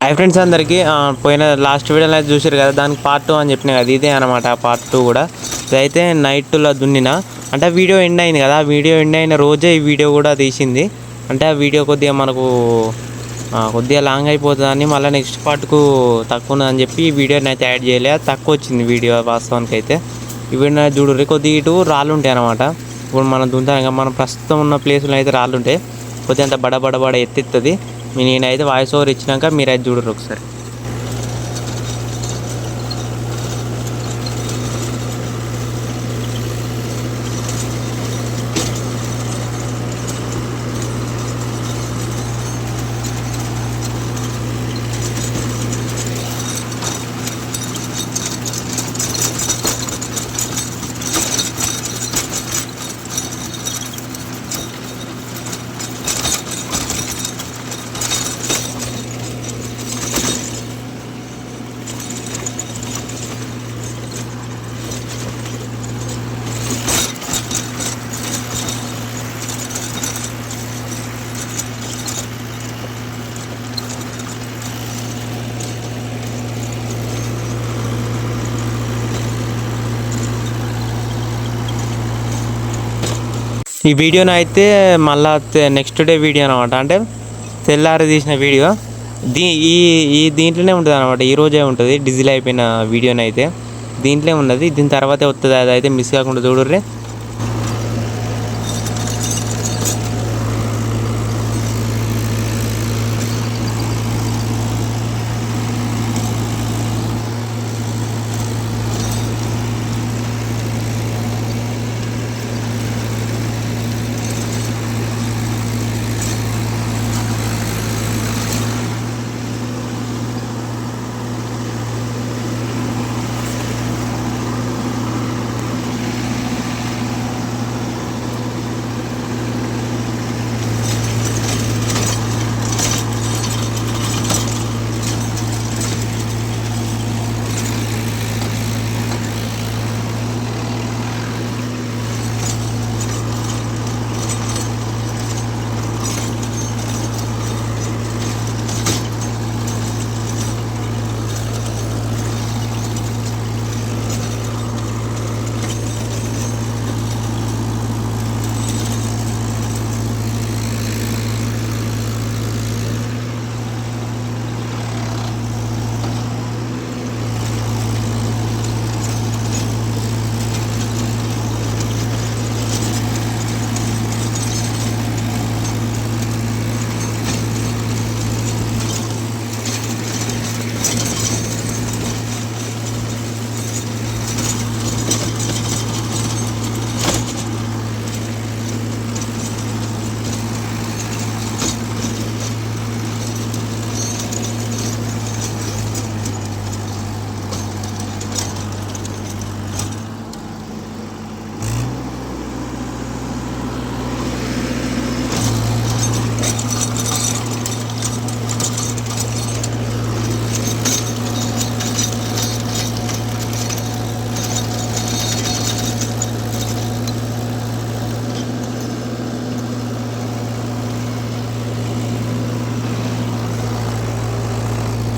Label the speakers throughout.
Speaker 1: Hi friends అందరికీ పోయిన last వీడియోలో అయితే చూసారు కదా, దానికి పార్ట్ 2 అని చెప్పిన కదా, ఇదే అనమాట పార్ట్ 2 కూడా. ఇదైతే నైట్లో దున్నిన అంటే వీడియో ఎండ్ అయింది కదా, ఆ వీడియో ఎండ్ అయిన రోజే ఈ వీడియో కూడా తీసింది. అంటే ఆ వీడియో కొద్దిగా మనకు కొద్దిగా లాంగ్ అయిపోతుందని మళ్ళీ నెక్స్ట్ పార్ట్కు తక్కువ ఉన్నదని చెప్పి ఈ వీడియోని అయితే యాడ్ చేయలే, తక్కువ వచ్చింది వీడియో వాస్తవానికి అయితే. ఈ వీడియో చూడరు కొద్దిగా ఇటు రాళ్ళు ఉంటాయి అనమాట. ఇప్పుడు మనం దున్నుతాం, మనం ప్రస్తుతం ఉన్న ప్లేస్లో అయితే రాళ్ళు ఉంటాయి, కొద్దిగా అంత బడ ఎత్తిస్తుంది. నేనైతే వాయిస్ ఓవర్ ఇచ్చినాక మీరైతే చూడరు ఒకసారి. ఈ వీడియోని అయితే మళ్ళా నెక్స్ట్ డే వీడియో అనమాట, అంటే తెల్లారి తీసిన వీడియో. దీంట్లోనే ఉంటుంది అనమాట, ఈరోజే ఉంటుంది డిజిల్ అయిపోయిన వీడియోని అయితే దీంట్లో ఉన్నది. దీని తర్వాతే వస్తుంది, అది అయితే మిస్ కాకుండా చూడర్రి.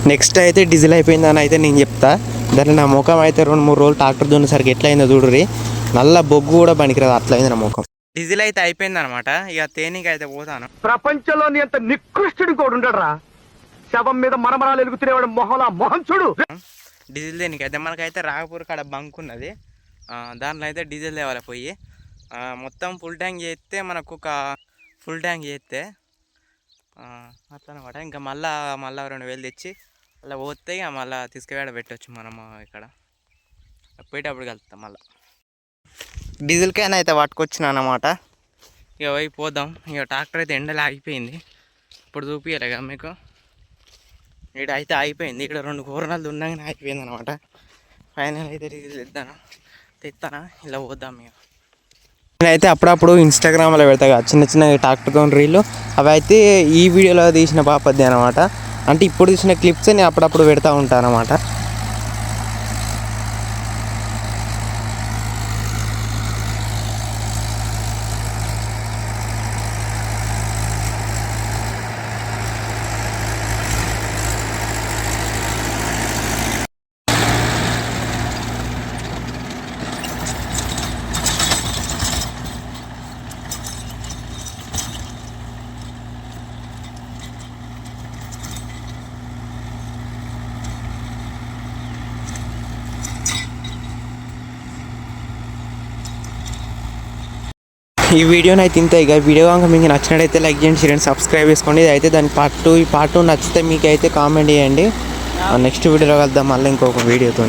Speaker 1: నెక్స్ట్ అయితే డీజిల్ అయిపోయిందని అయితే నేను చెప్తా. దాంట్లో నా ముఖం అయితే 2-3 రోజులు ట్రాక్టర్ దున్నేసరికి ఎట్లయిందో చూడరి, నల్ల బొగ్గు కూడా పనికిరాదు అట్లయింది నా ముఖం. డీజిల్ అయితే అయిపోయింది అనమాట. ఇక తేనీకి అయితే పోతాను.
Speaker 2: ప్రపంచంలోని ఎంత నికృష్టుడు కూడా ఉండడరా, శవం మీద మరమరాలు ఎలుగుతునేవాడు మొహం చూడు.
Speaker 1: డీజిల్ తేనీకి అయితే మనకైతే రాగపూర్ కాడ బంక్ ఉన్నది, దాంట్లో అయితే డీజిల్ తేవాలి పోయి. మొత్తం ఫుల్ ట్యాంక్ చేస్తే మనకు ఒక ఫుల్ ట్యాంక్ చేస్తే అట్లా అనమాట. ఇంకా మళ్ళా 2000 తెచ్చి అలా పోతే ఇక మళ్ళీ తీసుకువేడ పెట్టవచ్చు మనము. ఇక్కడ పోయేటప్పుడు కలుస్తాం మళ్ళీ. డీజిల్ క్యాన్ అయితే పట్టుకొచ్చిన అనమాట. ఇక పోయి పోదాం. ఇక ట్రాక్టర్ అయితే ఎండలో ఆగిపోయింది, ఇప్పుడు చూపించాలి కదా మీకు. ఇక్కడ అయితే ఆగిపోయింది, ఇక్కడ 2 కూరనాలు ఉండగానే ఆగిపోయింది అనమాట. ఫైనల్ అయితే డీజిల్ తెస్తానా ఇలా పోద్దాం. ఇక నేనైతే అప్పుడప్పుడు ఇన్స్టాగ్రామ్లో పెడతా కదా చిన్న ట్రాక్టర్తో రీళ్ళు, అవి అయితే ఈ వీడియోలో తీసిన బాపద్ది అనమాట. అంటే ఇప్పుడు తీసిన క్లిప్స్ నేను అప్పుడప్పుడు పెడతా ఉంటాను అనమాట. ఈ వీడియోని అయితే ఇంత. ఇక వీడియో కనుక మీకు నచ్చినట్టయితే లైక్ చేయండి, షేర్ చేయండి, సబ్స్క్రైబ్ చేసుకోండి. ఇది అయితే దాని పార్ట్ 2 నచ్చితే మీకు అయితే కామెంట్ చేయండి. నెక్స్ట్ వీడియోలో కలుద్దాం మళ్ళీ ఇంకొక వీడియోతో.